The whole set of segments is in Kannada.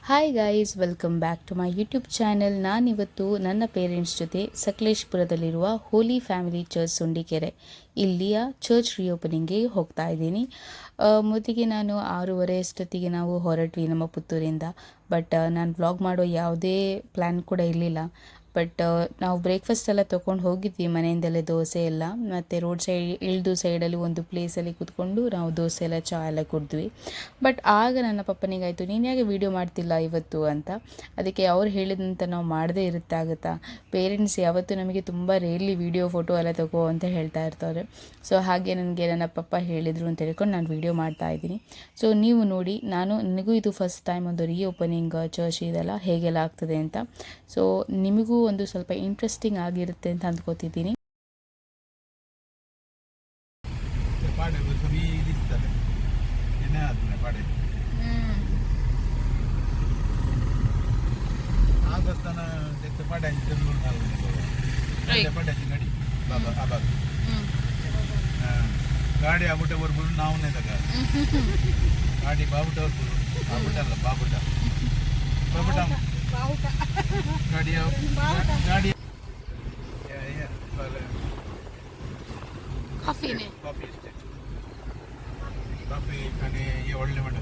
Hi guys, welcome back to my YouTube channel. ನಾನಿವತ್ತು ನನ್ನ ಪೇರೆಂಟ್ಸ್ ಜೊತೆ ಸಕಲೇಶ್ಪುರದಲ್ಲಿರುವ ಹೋಲಿ ಫ್ಯಾಮಿಲಿ ಚರ್ಚ್ ಸುಂಡಿಕೆರೆ ಇಲ್ಲಿಯ ಚರ್ಚ್ ರಿಓಪನಿಂಗ್ಗೆ ಹೋಗ್ತಾ ಇದ್ದೀನಿ. ಮೊದಲಿಗೆ ನಾನು 6:30 ಅಷ್ಟೊತ್ತಿಗೆ ನಾವು ಹೊರಟ್ವಿ ನಮ್ಮ ಪುತ್ತೂರಿಂದ. ಬಟ್ ನಾನು ವ್ಲಾಗ್ ಮಾಡೋ ಯಾವುದೇ ಪ್ಲ್ಯಾನ್ ಕೂಡ ಇರಲಿಲ್ಲ. ಬಟ್ ನಾವು ಬ್ರೇಕ್ಫಾಸ್ಟ್ ಎಲ್ಲ ತೊಗೊಂಡು ಹೋಗಿದ್ವಿ ಮನೆಯಿಂದಲೇ, ದೋಸೆ ಎಲ್ಲ. ಮತ್ತು ರೋಡ್ ಸೈಡ್ ಇಳಿದು ಸೈಡಲ್ಲಿ ಒಂದು ಪ್ಲೇಸಲ್ಲಿ ಕೂತ್ಕೊಂಡು ನಾವು ದೋಸೆ ಎಲ್ಲ ಚಹಾ ಎಲ್ಲ ಕುಡಿದ್ವಿ. ಬಟ್ ಆಗ ನನ್ನ ಪಪ್ಪನಿಗಾಯಿತು, ನೀನು ಯಾಕೆ ವೀಡಿಯೋ ಮಾಡ್ತಿಲ್ಲ ಇವತ್ತು ಅಂತ. ಅದಕ್ಕೆ ಅವ್ರು ಹೇಳಿದಂತ ನಾವು ಮಾಡದೇ ಇರುತ್ತಾಗುತ್ತಾ, ಪೇರೆಂಟ್ಸ್ ಯಾವತ್ತೂ ನಮಗೆ ತುಂಬ ರೇರ್ಲಿ ವೀಡಿಯೋ ಫೋಟೋ ಎಲ್ಲ ತಗೋ ಅಂತ ಹೇಳ್ತಾ ಇರ್ತಾರೆ. ಸೊ ಹಾಗೆ ನನಗೆ ನನ್ನ ಪಪ್ಪ ಹೇಳಿದರು ಅಂತ ಹೇಳ್ಕೊಂಡು ನಾನು ವೀಡಿಯೋ ಮಾಡ್ತಾ ಇದ್ದೀನಿ. ಸೊ ನೀವು ನೋಡಿ, ನನಗೂ ಇದು ಫಸ್ಟ್ ಟೈಮ್ ಒಂದು ರೀಓಪನಿಂಗ್ ಚರ್ಚ್ ಇದೆಲ್ಲ ಹೇಗೆಲ್ಲ ಆಗ್ತದೆ ಅಂತ. ಸೊ ನಿಮಗೂ ಒಂದು ಸ್ವಲ್ಪ ಇಂಟ್ರೆಸ್ಟಿಂಗ್ ಆಗಿರುತ್ತೆ ಅಂತ ಅಂದ್ಕೋತಿದ್ದೀನಿ. ಗಾಡಿ ಆಗ್ಬಿಟ್ಟ ಬರ್ಬೋದು, ನಾವೇ ಗಾಡಿ ಬಾಬುಟ ಬರ್ಬೋದು, ಬಾಬುಟ ಅಲ್ಲ ಬಾಬುಟ ಬಾಬುಟ ಗಾಡಿ ಗಾಡಿ ಕಾಫಿನೇ ಕಾಫಿ ಅಷ್ಟೇ. ಕಾಫಿ ಕಡೆ ಒಳ್ಳೆ ಮಾಡ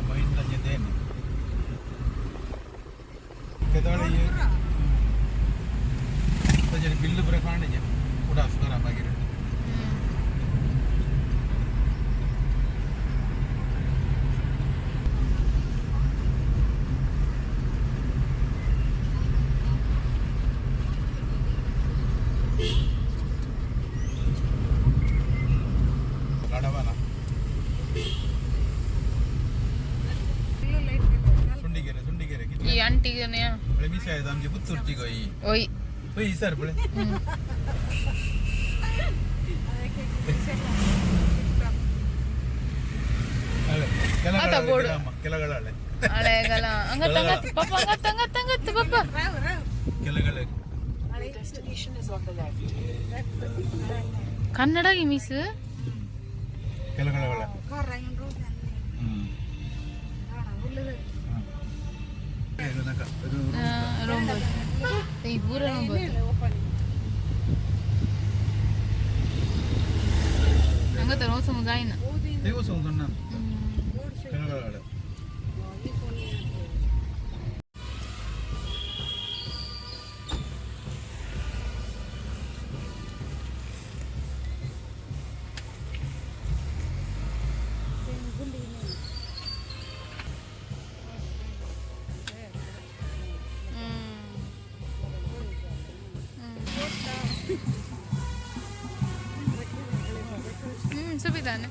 ಮಹಿಂದ್ರ ಜೊತೆ jadi bill berapa aja udah sekarang bagi ada mana sundigere gitu ಈ ಆಂಟಿಗನೇ boleh bisa ya dalam jemput turci koi oi oi sir boleh Ata board. Kelagala. Alegala. Angat papa, angat papa. Kelagala. Destination is on the left. Kannada ಈ ಮಿಸ್ Kelagala. ರೋಂಬಲ್ ಈ ಪೂರ ರೋಂಬಲ್ ಅಂಗತ ರೋಸ ಮುಜಾಯಿನ Tengok sungguh Kelagala. ಸುಬಿದಾನೆ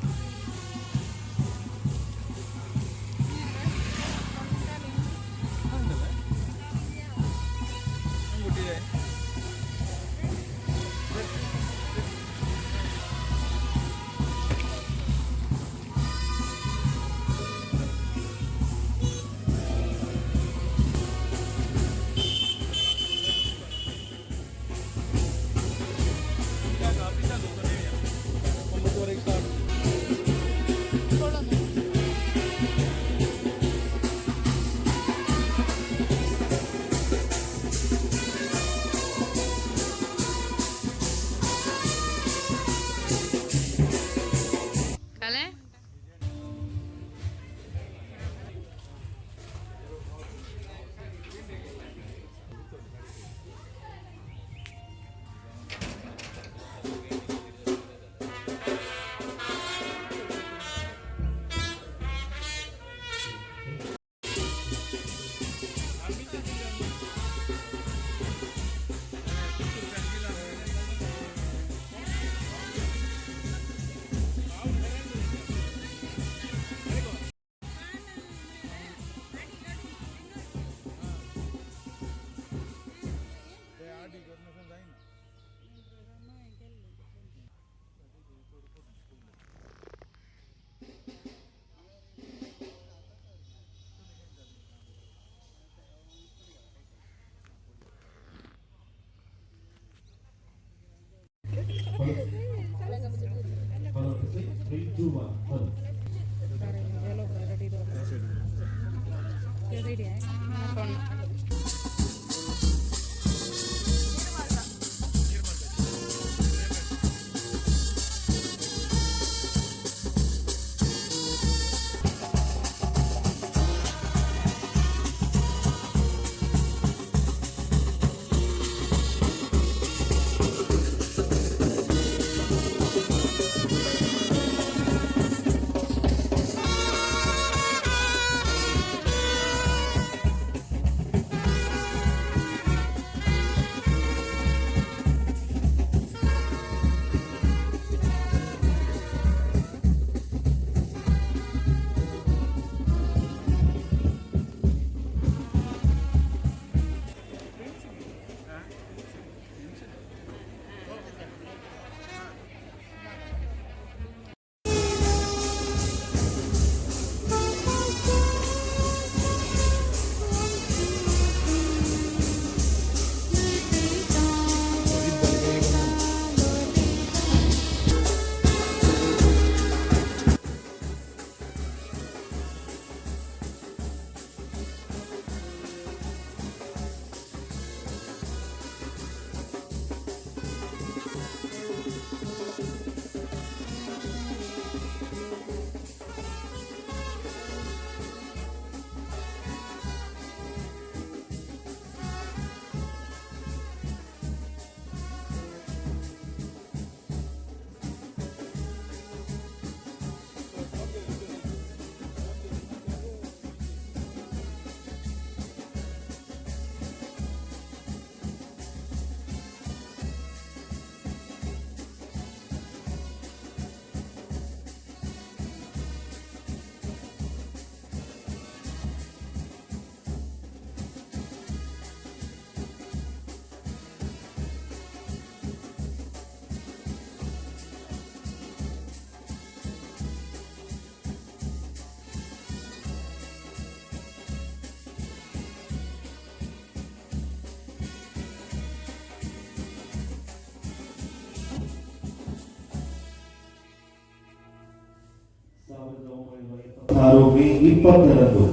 ಮೇ 20ರಂದು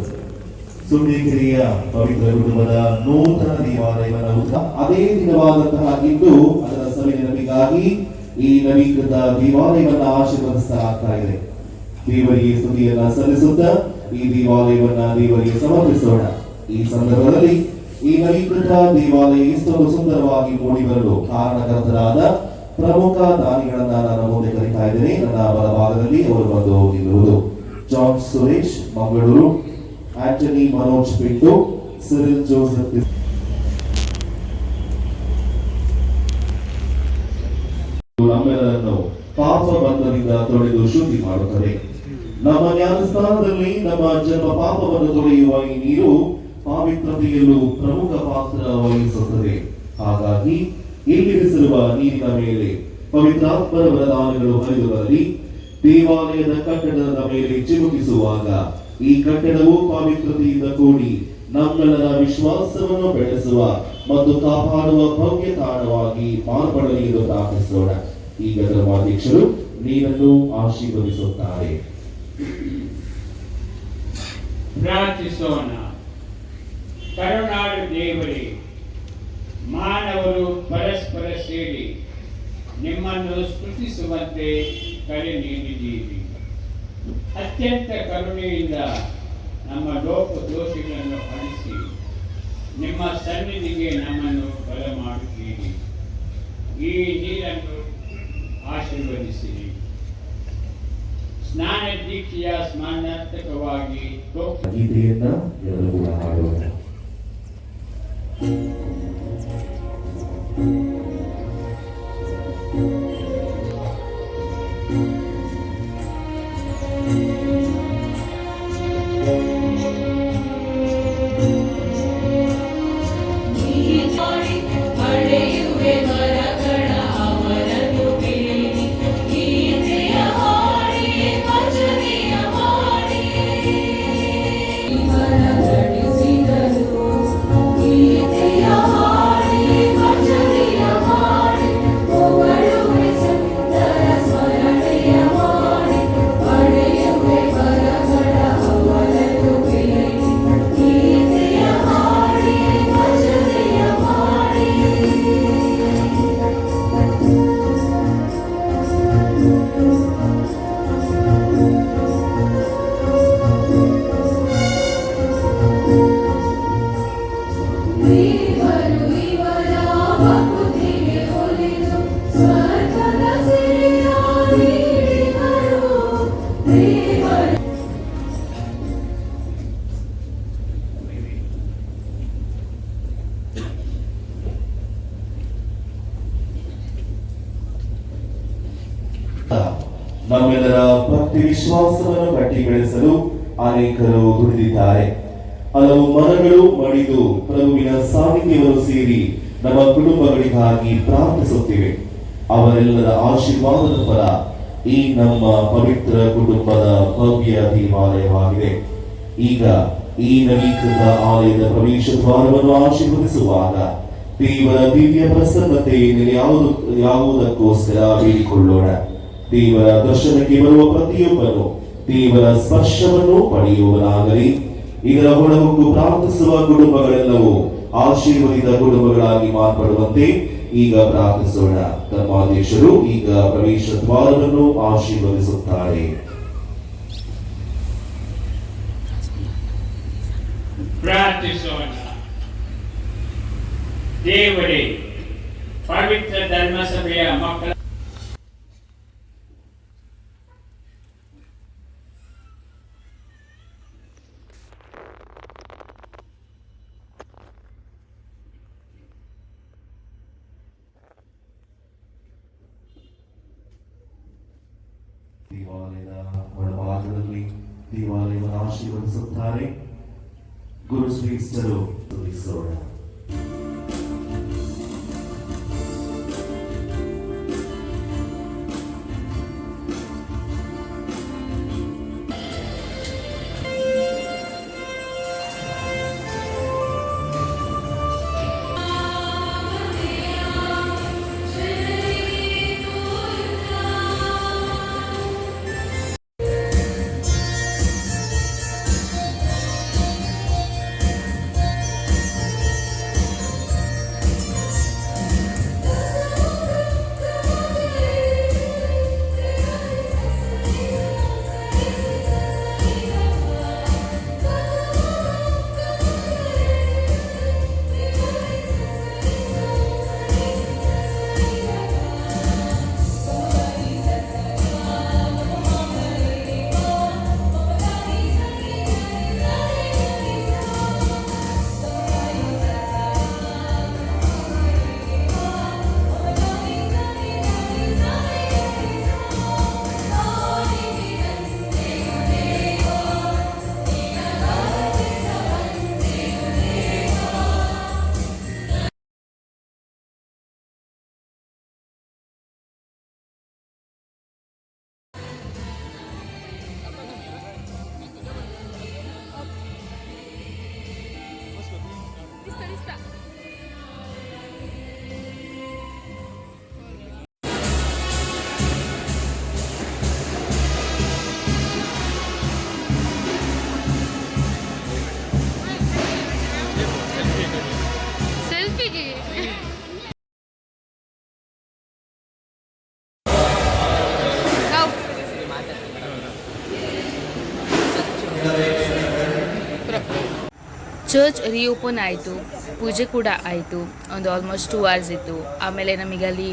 ಸುಂಡಿಕೆರೆಯ ಪವಿತ್ರ ಕುಟುಂಬದ ನೂತನ ದೇವಾಲಯವನ್ನು ಅದೇ ದಿನವಾದಂತಹ ಇಂದು ಅದರ ಸಭೆ ನೆನಪಿಗಾಗಿ ಈ ನವೀಕೃತ ದೇವಾಲಯವನ್ನು ಆಶೀರ್ವದಿಸಲಾಗ್ತಾ ಇದೆ. ದೇವರಿಗೆ ಸ್ತುತಿಯನ್ನ ಸಲ್ಲಿಸುತ್ತಾ ಈ ದೇವಾಲಯವನ್ನ ದೇವರಿಗೆ ಸಮರ್ಪಿಸೋಣ. ಈ ಸಂದರ್ಭದಲ್ಲಿ ಈ ನವೀಕೃತ ದೇವಾಲಯ ಇಷ್ಟೊಂದು ಸುಂದರವಾಗಿ ಮೂಡಿ ಬರಲು ಕಾರಣಕರ್ತರಾದ ಪ್ರಮುಖ ದಾನಿಗಳನ್ನ ನಾನು ಮುಂದೆ ಕರೀತಾ ಇದ್ದೇನೆ. ನನ್ನ ಬಲಭಾಗದಲ್ಲಿ ಅವರು ಬಂದು ನಿಲ್ಲುವುದು John Suresh Mangaluru, Antony Manoj Pinto, Cyril Joseph. ನಮ್ಮೆಲ್ಲರನ್ನು ಪಾಪ ಬಂಧದಿಂದ ತೊಳೆದು ಶುದ್ಧಿ ಮಾಡುತ್ತದೆ. ನಮ್ಮ ನ್ಯಾಯಸ್ಥಾನದಲ್ಲಿ ನಮ್ಮ ಜನ್ಮ ಪಾಪವನ್ನು ತೊಳೆಯುವ ಈ ನೀರು ಪವಿತ್ರತೆಯಲ್ಲೂ ಪ್ರಮುಖ ಪಾತ್ರ ವಹಿಸುತ್ತದೆ. ಹಾಗಾಗಿ ಇಲ್ಲಿರಿಸಿರುವ ನೀರಿನ ಮೇಲೆ ಪವಿತ್ರಾತ್ಮರ ವರದಾನಗಳು ಹರಿದು ಬರಲಿ. ದೇವಾಲಯದ ಕಟ್ಟಡದ ಮೇಲೆ ಚಿಮುಕಿಸುವಾಗ ಈ ಕಟ್ಟಡವು ಪವಿತ್ರತೆಯಿಂದ ಕೂಡಿ ನಮ್ಮೆಲ್ಲರ ವಿಶ್ವಾಸವನ್ನು ಬೆಳೆಸುವ ಮತ್ತು ಕಾಪಾಡುವ ಭವ್ಯ ತಾಣವಾಗಿ ಮಾರ್ಪಡಲಿ ಎಂದು ಪ್ರಾರ್ಥಿಸೋಣ. ಈಗ ಧರ್ಮಾಧ್ಯಕ್ಷರು ನೀರನ್ನು ಆಶೀರ್ವದಿಸುತ್ತಾರೆ. ಪ್ರಾರ್ಥಿಸೋಣ. ಕರುಣಾಳು ದೇವರೇ, ಮಾನವರು ಪರಸ್ಪರ ಸೇರಿ ನಿಮ್ಮನ್ನು ಸ್ತುತಿಸುವಂತೆ ಕರೆ ನೀಡಿದ್ದೀರಿ. ಅತ್ಯಂತ ಕರುಣೆಯಿಂದ ನಮ್ಮ ಲೋಪ ದೋಷಗಳನ್ನು ಅಳಿಸಿ ನಿಮ್ಮ ಸನ್ನಿಧಿಗೆ ನಮ್ಮನ್ನು ಬರಮಾಡುತ್ತೀರಿ. ಈ ನೀರನ್ನು ಆಶೀರ್ವದಿಸಿರಿ. ಸ್ನಾನ ದೀಕ್ಷೆಯ ಸ್ಮರಣಾರ್ಥಕವಾಗಿ ಗೀತೆಯನ್ನ ಎಲ್ಲರೂ ಕೂಡ ಹಾಡೋಣ. Hallelujah. ನಮ್ಮೆಲ್ಲರ ಭಕ್ತಿ ವಿಶ್ವಾಸವನ್ನು ಕಟ್ಟಿ ಬೆಳೆಸಲು ಅನೇಕರು ದುಡಿದಿದ್ದಾರೆ. ಹಲವು ಮನಗಳು ಮಡಿದು ಪ್ರಭುವಿನ ಸಾನ್ನಿಧ್ಯವನ್ನು ಸೇರಿ ನಮ್ಮ ಕುಟುಂಬಗಳಿಗಾಗಿ ಪ್ರಾರ್ಥಿಸುತ್ತಿವೆ. ಅವರೆಲ್ಲರ ಆಶೀರ್ವಾದದ ಫಲ ಈ ನಮ್ಮ ಪವಿತ್ರ ಕುಟುಂಬದ ಭವ್ಯ ದೇವಾಲಯವಾಗಿದೆ. ಈಗ ಈ ನವೀಕೃತ ಆಲಯದ ಪ್ರವೇಶ ದ್ವಾರವನ್ನು ಆಶೀರ್ವದಿಸುವಾಗ ದೇವರ ದಿವ್ಯ ಪ್ರಸನ್ನತೆ ಯಾವುದಕ್ಕೋಸ್ಕರ ಬೇಡಿಕೊಳ್ಳೋಣ. ದೇವರ ದರ್ಶನಕ್ಕೆ ಬರುವ ಪ್ರತಿಯೊಬ್ಬನು ದೇವರ ಸ್ಪರ್ಶವನ್ನು ಪಡೆಯುವನಾಗಲಿ. ಇದರ ಹೊರಗುಂಡು ಪ್ರಾರ್ಥಿಸುವ ಕುಟುಂಬಗಳೆಲ್ಲವೂ ಆಶೀರ್ವದಿತ ಕುಟುಂಬಗಳಾಗಿ ಮಾರ್ಪಡುವಂತೆ ಈಗ ಪ್ರಾರ್ಥಿಸೋಣ. ಧರ್ಮಾಧೀಶರು ಈಗ ಪ್ರವೇಶ ದ್ವಾರವನ್ನು ಆಶೀರ್ವದಿಸುತ್ತಾರೆ. ಪ್ರಾರ್ಥಿಸೋಣ. ದೇವರೇ, ಪವಿತ್ರ ಧರ್ಮಸಭೆಯ ಮಕ್ಕಳ ದೇವಾಲಯದ ಒಳಭಾಗದಲ್ಲಿ ದೇವಾಲಯವನ್ನು ಆಶೀರ್ವದಿಸುತ್ತಾರೆ. ಗುರು ಶ್ರೀಸ್ಥರು ತುರಿಸೋಣ. ಚರ್ಚ್ ರಿಓಪನ್ ಆಯಿತು, ಪೂಜೆ ಕೂಡ ಆಯಿತು. ಒಂದು ಆಲ್ಮೋಸ್ಟ್ 2 hours ಇತ್ತು. ಆಮೇಲೆ ನಮಗೆ ಅಲ್ಲಿ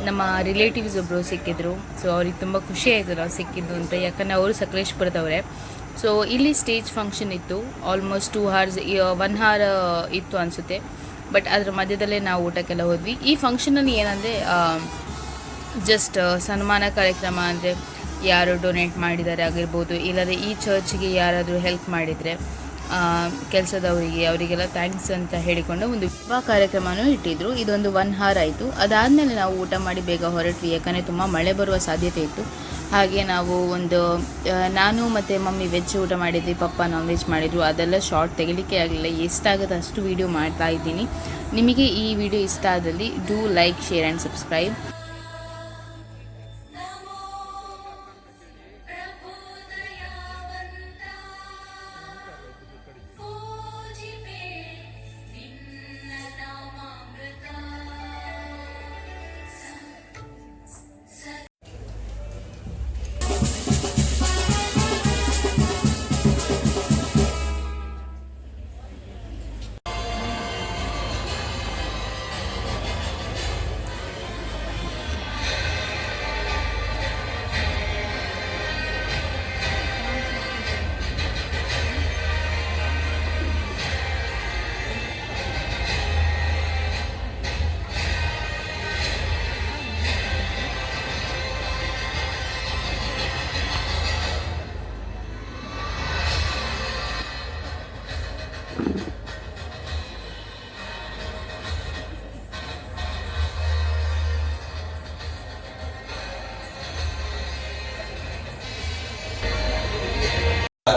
ನಮ್ಮ ರಿಲೇಟಿವ್ಸ್ ಒಬ್ಬರು ಸಿಕ್ಕಿದ್ರು. ಸೊ ಅವ್ರಿಗೆ ತುಂಬ ಖುಷಿ ಆಯಿತು ನಾವು ಸಿಕ್ಕಿದ್ದು ಅಂತ, ಯಾಕಂದರೆ ಅವರು ಸಕಲೇಶ್ಪುರದವರೇ. ಸೊ ಇಲ್ಲಿ ಸ್ಟೇಜ್ ಫಂಕ್ಷನ್ ಇತ್ತು. ಆಲ್ಮೋಸ್ಟ್ 2 hours, 1 hour ಇತ್ತು ಅನಿಸುತ್ತೆ. ಬಟ್ ಅದರ ಮಧ್ಯದಲ್ಲೇ ನಾವು ಊಟಕ್ಕೆಲ್ಲ ಹೋದ್ವಿ. ಈ ಫಂಕ್ಷನಲ್ಲಿ ಏನಂದರೆ ಜಸ್ಟ್ ಸನ್ಮಾನ ಕಾರ್ಯಕ್ರಮ, ಅಂದರೆ ಯಾರು ಡೊನೇಟ್ ಮಾಡಿದ್ದಾರೆ ಆಗಿರ್ಬೋದು, ಇಲ್ಲದೆ ಈ ಚರ್ಚ್ಗೆ ಯಾರಾದರೂ ಹೆಲ್ಪ್ ಮಾಡಿದರೆ ಕೆಲಸದವರಿಗೆ, ಅವರಿಗೆಲ್ಲ ಥ್ಯಾಂಕ್ಸ್ ಅಂತ ಹೇಳಿಕೊಂಡು ಒಂದು ವಿವಾಹ ಕಾರ್ಯಕ್ರಮನೂ ಇಟ್ಟಿದ್ರು. ಇದೊಂದು 1 hour ಆಯಿತು. ಅದಾದಮೇಲೆ ನಾವು ಊಟ ಮಾಡಿ ಬೇಗ ಹೊರಟ್ವಿ, ಯಾಕಂದರೆ ತುಂಬ ಮಳೆ ಬರುವ ಸಾಧ್ಯತೆ ಇತ್ತು. ಹಾಗೆ ನಾವು ನಾನು ಮತ್ತು ಮಮ್ಮಿ ವೆಜ್ ಊಟ ಮಾಡಿದ್ವಿ, ಪಪ್ಪ ನಾನ್ ವೆಜ್ ಮಾಡಿದರು. ಅದೆಲ್ಲ ಶಾರ್ಟ್ ತೆಗಿಲಿಕ್ಕೆ ಆಗಲಿಲ್ಲ, ಎಷ್ಟಾಗುತ್ತೆ ಅಷ್ಟು ವೀಡಿಯೋ ಮಾಡ್ತಾ ಇದ್ದೀನಿ. ನಿಮಗೆ ಈ ವಿಡಿಯೋ ಇಷ್ಟ ಆದಲ್ಲಿ do like, share and subscribe.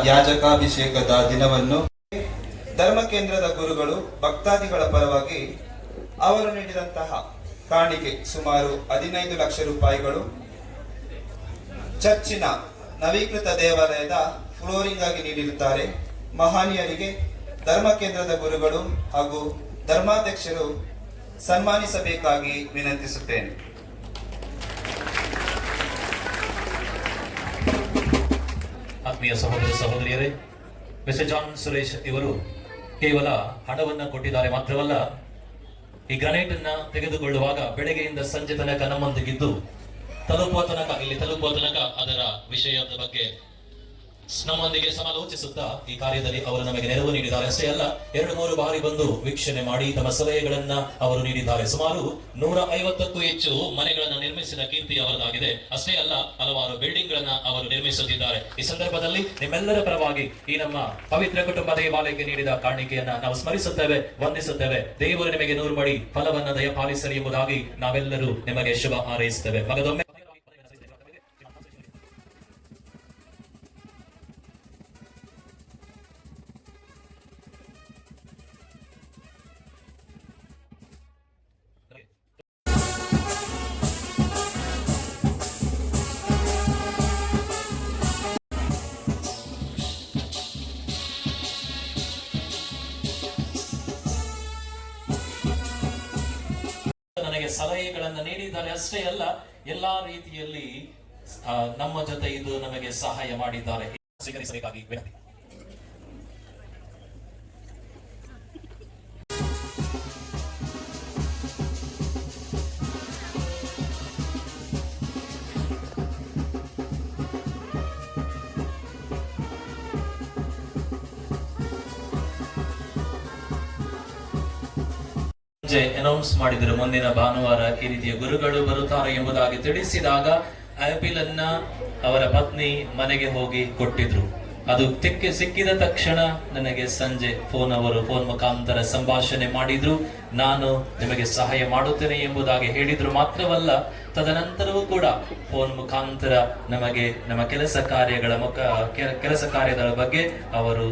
ಯಾಜಕಾಭಿಷೇಕದ ದಿನವನ್ನು ಧರ್ಮ ಕೇಂದ್ರದ ಗುರುಗಳು ಭಕ್ತಾದಿಗಳ ಪರವಾಗಿ ಅವರು ನೀಡಿದಂತಹ ಕಾಣಿಕೆ ಸುಮಾರು 15 ಲಕ್ಷ ರೂಪಾಯಿಗಳು ಚರ್ಚಿನ ನವೀಕೃತ ದೇವಾಲಯದ ಫ್ಲೋರಿಂಗ್ ಆಗಿ ನೀಡಿರುತ್ತಾರೆ. ಮಹನೀಯರಿಗೆ ಧರ್ಮ ಕೇಂದ್ರದ ಗುರುಗಳು ಹಾಗೂ ಧರ್ಮಾಧ್ಯಕ್ಷರು ಸನ್ಮಾನಿಸಬೇಕಾಗಿ ವಿನಂತಿಸುತ್ತೇನೆ. ಆತ್ಮೀಯ ಸಹೋದರ ಸಹೋದರಿಯರೇ, ಮಿಸ್ಟರ್ ಜಾನ್ ಸುರೇಶ್ ಇವರು ಕೇವಲ ಹಣವನ್ನ ಕೊಟ್ಟಿದ್ದಾರೆ ಮಾತ್ರವಲ್ಲ, ಈ ಗ್ರಾನೈಟ್ ಅನ್ನ ತೆಗೆದುಕೊಳ್ಳುವಾಗ ಬೆಳಗ್ಗೆಯಿಂದ ಸಂಜೆ ತನಕ ನಮ್ಮೊಂದಿಗಿದ್ದು ಇಲ್ಲಿ ತಲುಪುವ ತನಕ ಅದರ ವಿಷಯದ ಬಗ್ಗೆ ನಮ್ಮೊಂದಿಗೆ ಸಮಾಲೋಚಿಸುತ್ತಾ ಈ ಕಾರ್ಯದಲ್ಲಿ ಅವರು ನಮಗೆ ನೆರವು ನೀಡಿದ್ದಾರೆ. ಅಷ್ಟೇ ಅಲ್ಲ, 2-3 ಬಾರಿ ಬಂದು ವೀಕ್ಷಣೆ ಮಾಡಿ ತಮ್ಮ ಸಲಹೆಗಳನ್ನ ಅವರು ನೀಡಿದ್ದಾರೆ. ಸುಮಾರು 150ಕ್ಕೂ ಹೆಚ್ಚು ಮನೆಗಳನ್ನ ನಿರ್ಮಿಸಿದ ಕೀರ್ತಿ ಅವರದಾಗಿದೆ. ಅಷ್ಟೇ ಅಲ್ಲ, ಹಲವಾರು ಬಿಲ್ಡಿಂಗ್ ಗಳನ್ನ ಅವರು ನಿರ್ಮಿಸುತ್ತಿದ್ದಾರೆ. ಈ ಸಂದರ್ಭದಲ್ಲಿ ನಿಮ್ಮೆಲ್ಲರ ಪರವಾಗಿ ಈ ನಮ್ಮ ಪವಿತ್ರ ಕುಟುಂಬ ದೇವಾಲಯಕ್ಕೆ ನೀಡಿದ ಕಾಣಿಕೆಯನ್ನ ನಾವು ಸ್ಮರಿಸುತ್ತೇವೆ, ವಂದಿಸುತ್ತೇವೆ. ದೇವರು ನಿಮಗೆ 100 ಮಡಿ ಫಲವನ್ನ ದಯಪಾಲಿಸಲಿ ಎಂಬುದಾಗಿ ನಾವೆಲ್ಲರೂ ನಿಮಗೆ ಶುಭ ಹಾರೈಸುತ್ತೇವೆ. ಮಗದೊಮ್ಮೆ ನನಗೆ ಸಲಹೆಗಳನ್ನ ನೀಡಿದ್ದಾರೆ. ಅಷ್ಟೇ ಅಲ್ಲ, ಎಲ್ಲಾ ರೀತಿಯಲ್ಲಿ ನಮ್ಮ ಜೊತೆ ಇದು ನಮಗೆ ಸಹಾಯ ಮಾಡಿದ್ದಾರೆ. ಸ್ವೀಕರಿಸಬೇಕಾಗಿ ವಿನಂತಿ. ಅನೌನ್ಸ್ ಮಾಡಿದರು, ಮುಂದಿನ ಭಾನುವಾರ ಈ ರೀತಿಯ ಗುರುಗಳು ಬರುತ್ತಾರೆ ಎಂಬುದಾಗಿ ತಿಳಿಸಿದಾಗ ಆಪಿಲ್ ಅನ್ನ ಅವರ ಪತ್ನಿ ಮನೆಗೆ ಹೋಗಿ ಕೊಟ್ಟಿದ್ರು. ಅದು ಸಿಕ್ಕಿದ ತಕ್ಷಣ ನನಗೆ ಸಂಜೆ ಫೋನ್ ಮುಖಾಂತರ ಸಂಭಾಷಣೆ ಮಾಡಿದ್ರು. ನಾನು ನಿಮಗೆ ಸಹಾಯ ಮಾಡುತ್ತೇನೆ ಎಂಬುದಾಗಿ ಹೇಳಿದ್ರು. ಮಾತ್ರವಲ್ಲ, ತದನಂತರವೂ ಕೂಡ ಫೋನ್ ಮುಖಾಂತರ ನಮಗೆ ನಮ್ಮ ಕೆಲಸ ಕಾರ್ಯದ ಬಗ್ಗೆ ಅವರು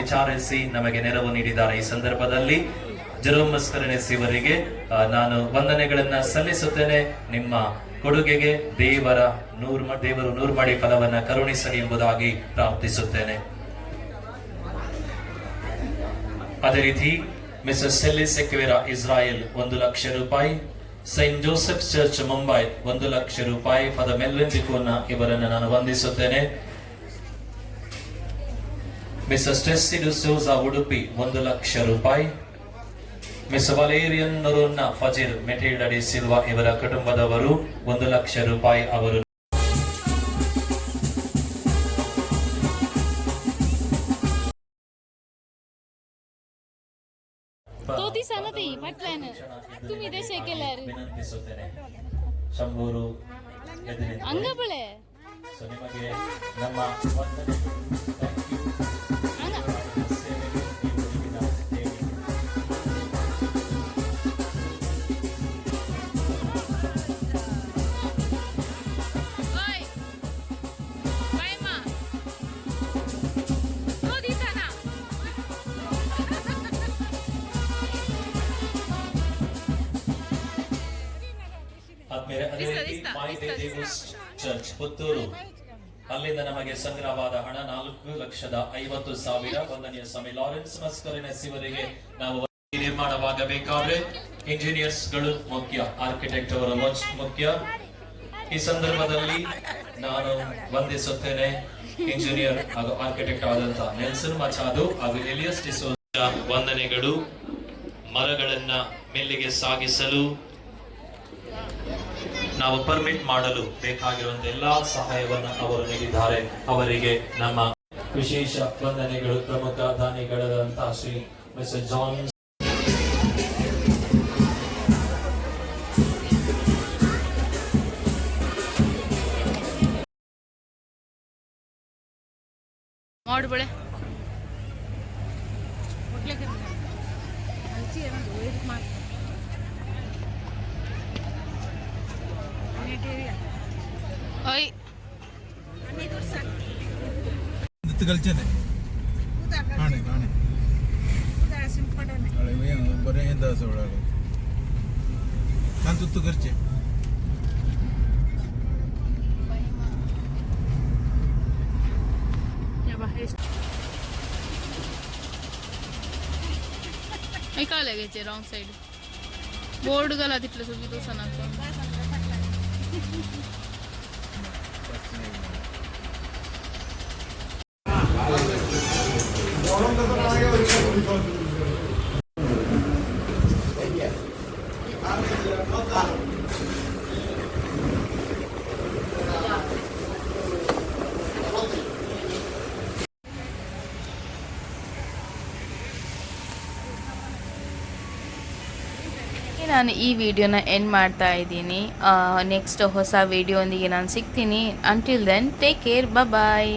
ವಿಚಾರಿಸಿ ನಮಗೆ ನೆರವು ನೀಡಿದ್ದಾರೆ. ಈ ಸಂದರ್ಭದಲ್ಲಿ ಜೆರೋಮ್ ಮಸ್ಕರನೆಸ್ ಇವರಿಗೆ ನಾನು ವಂದನೆಗಳನ್ನ ಸಲ್ಲಿಸುತ್ತೇನೆ. ನಿಮ್ಮ ಕೊಡುಗೆಗೆ ದೇವರು 100 ಮಡಿ ಫಲವನ್ನ ಕರುಣಿಸಲಿ ಎಂಬುದಾಗಿ ಪ್ರಾರ್ಥಿಸುತ್ತೇನೆ. ಅದೇ ರೀತಿ ಮಿಸಸ್ ಸೆಲ್ಲಿ ಸೆಕ್ವೆರಾ ಇಸ್ರಾಯೇಲ್ 1 ಲಕ್ಷ ರೂಪಾಯಿ, Saint Joseph church Mumbai 1 lakh ರೂಪಾಯಿ, ಫಾದರ್ ಮೆಲ್ವಿನ್ ದಿಕೋನ ಇವರನ್ನು ನಾನು ವಂದಿಸುತ್ತೇನೆ. ಮಿಸಸ್ ಟೆಸ್ಸಿ ಡಿಸೋಜಾ ಉಡುಪಿ 1 ಲಕ್ಷ ರೂಪಾಯಿ, ಮಿಸ್ ವಲೇರಿಯನ್ ನೊರೊನ್ನ ಫಜಿಲ್ ಮೆಟಿಲ್ಡಡಿ ಸಿಲ್ವಾ ಇವರ ಕುಟುಂಬದವರು 1 ಲಕ್ಷ ರೂಪಾಯಿ ಅವರು ವಿನಂತಿಸುತ್ತೇನೆ. ಶಂಭೂರು ನಿಮಗೆ ನಮ್ಮ ಚರ್ಚ್ ಪುತ್ತೂರು, ಅಲ್ಲಿಂದ ನಮಗೆ ಸಂಗ್ರಹವಾದ ಹಣ 4,50,000. ವಂದನೀಯ ಸ್ವಾಮಿ ಲಾರೆನ್ಸ್ ಮಸ್ಕರಿನೆಸ್ ಇವರಿಗೆ ನಾವು ನಿರ್ಮಾಣವಾಗಬೇಕಾದ್ರೆ ಇಂಜಿನಿಯರ್ಸ್ ಗಳು ಮುಖ್ಯ, ಆರ್ಕಿಟೆಕ್ಟ್ ಅವರು ಮುಖ್ಯ. ಈ ಸಂದರ್ಭದಲ್ಲಿ ನಾನು ವಂದಿಸುತ್ತೇನೆ ಇಂಜಿನಿಯರ್ ಹಾಗೂ ಆರ್ಕಿಟೆಕ್ಟ್ ಆದಂತಹ ನೆಲ್ಸನ್ ಮಚಾದು ಹಾಗೂ ಎಲಿಯಸ್ ಡಿಸೋಜಾ. ವಂದನೆಗಳು. ಮರಗಳನ್ನ ಮೆಲ್ಲಿಗೆ ಸಾಗಿಸಲು ನಾವು ಪರ್ಮಿಟ್ ಮಾಡಲು ಬೇಕಾಗಿರುವಂತ ಎಲ್ಲಾ ಸಹಾಯವನ್ನು ಅವರು ನೀಡಿದ್ದಾರೆ. ಅವರಿಗೆ ನಮ್ಮ ವಿಶೇಷ ವಂದನೆಗಳು. ಪ್ರಮುಖ ದಾನಿಗಳಾದಂತಹ ಶ್ರೀ ಮಿಸ್ಟರ್ ಜಾನ್ ಮಾಡ್ಬಳೆ ಕಲ್ಚನೆ ಕಾಣೆ ಕಾಣೆ ಬರೀ ದಸ ಒಳಗೆ ನಾನು ತುತ್ತು ಖರ್ಚೆ काय लागायचे रॉंग साईड बोर्ड घाला तिथलं सगळी तो सणाचा ನಾನು ಈ ವಿಡಿಯೋನ ಎಂಡ್ ಮಾಡ್ತಾ ಇದ್ದೀನಿ. ನೆಕ್ಸ್ಟ್ ಹೊಸ ವಿಡಿಯೋ ಒಂದಿಗೆ ನಾನು ಸಿಗ್ತೀನಿ. ಅಂಟಿಲ್ ದೆನ್ ಟೇಕ್ ಕೇರ್, ಬಾಯ್.